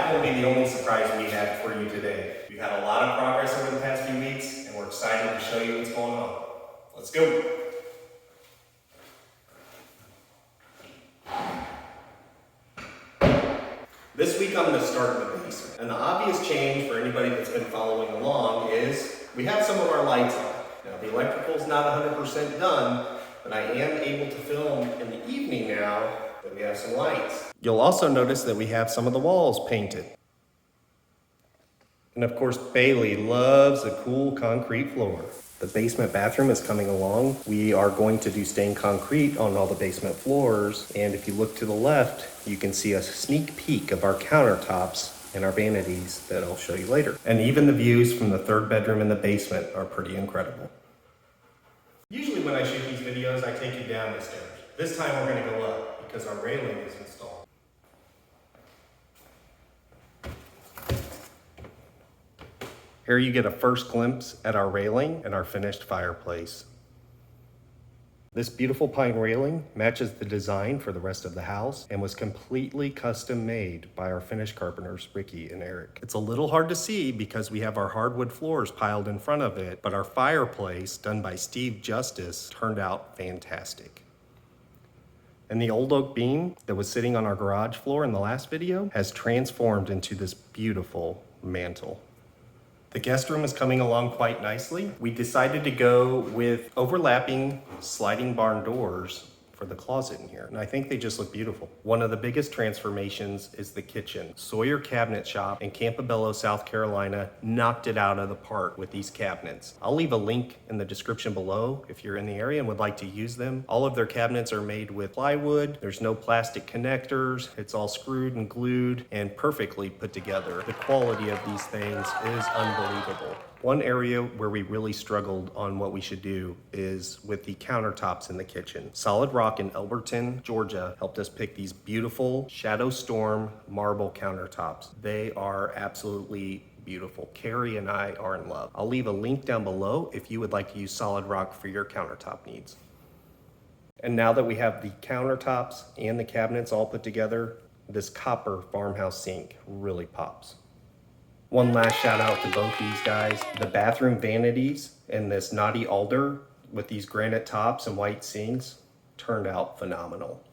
that won't be the only surprise we have for you today. We've had a lot of progress over the past few weeks, and we're excited to show you what's going on. Let's go. This week I'm going to start in the basement. And the obvious change for anybody that's been following along is we have some of our lights on. Now the electrical's not 100% done, but I am able to film in the evening now that we have some lights. You'll also notice that we have some of the walls painted. And of course, Baylee loves a cool concrete floor. The basement bathroom is coming along. We are going to do stained concrete on all the basement floors. And if you look to the left, you can see a sneak peek of our countertops and our vanities that I'll show you later. And even the views from the third bedroom in the basement are pretty incredible. Usually when I shoot these videos, I take you down the stairs. This time we're gonna go up because our railing is installed. Here you get a first glimpse at our railing and our finished fireplace. This beautiful pine railing matches the design for the rest of the house and was completely custom made by our finish carpenters, Ricky and Eric. It's a little hard to see because we have our hardwood floors piled in front of it, but our fireplace, done by Steve Justice, turned out fantastic. And the old oak beam that was sitting on our garage floor in the last video has transformed into this beautiful mantle. The guest room is coming along quite nicely. We decided to go with overlapping sliding barn doors for the closet in here, and I think they just look beautiful. One of the biggest transformations is the kitchen. Sawyers Cabinet Shop in Campobello, South Carolina knocked it out of the park with these cabinets. I'll leave a link in the description below if you're in the area and would like to use them. All of their cabinets are made with plywood. There's no plastic connectors. It's all screwed and glued and perfectly put together. The quality of these things is unbelievable. One area where we really struggled on what we should do is with the countertops in the kitchen. Solid Rock in Elberton, Georgia helped us pick these beautiful Shadow Storm marble countertops. They are absolutely beautiful. Carrie and I are in love. I'll leave a link down below if you would like to use Solid Rock for your countertop needs. And now that we have the countertops and the cabinets all put together, this copper farmhouse sink really pops. One last shout out to both these guys. The bathroom vanities and this knotty alder with these granite tops and white sinks turned out phenomenal.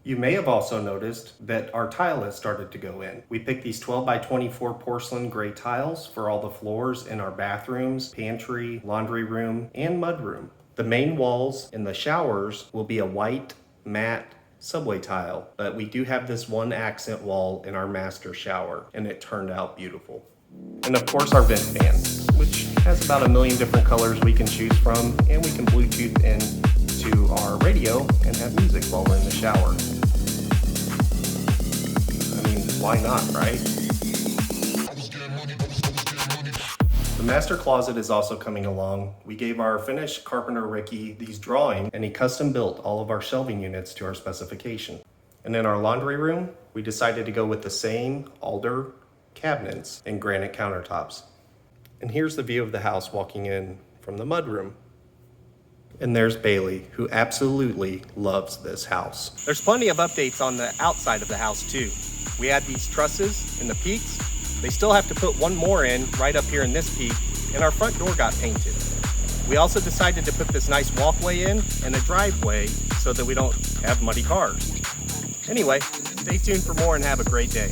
You may have also noticed that our tile has started to go in. We picked these 12 by 24 porcelain gray tiles for all the floors in our bathrooms, pantry, laundry room, and mudroom. The main walls in the showers will be a white matte subway tile, but we do have this one accent wall in our master shower, and it turned out beautiful. And of course our vent fan, which has about 1 million different colors we can choose from, and we can Bluetooth into our radio and have music while we're in the shower. I mean, why not, right? The master closet is also coming along. We gave our Finnish carpenter Ricky these drawings, and he custom built all of our shelving units to our specification. And in our laundry room, we decided to go with the same alder cabinets and granite countertops. And here's the view of the house walking in from the mudroom. And there's Baylee, who absolutely loves this house. There's plenty of updates on the outside of the house too. We had these trusses in the peaks. They still have to put one more in right up here in this peak, and our front door got painted. We also decided to put this nice walkway in and a driveway so that we don't have muddy cars. Anyway, stay tuned for more and have a great day.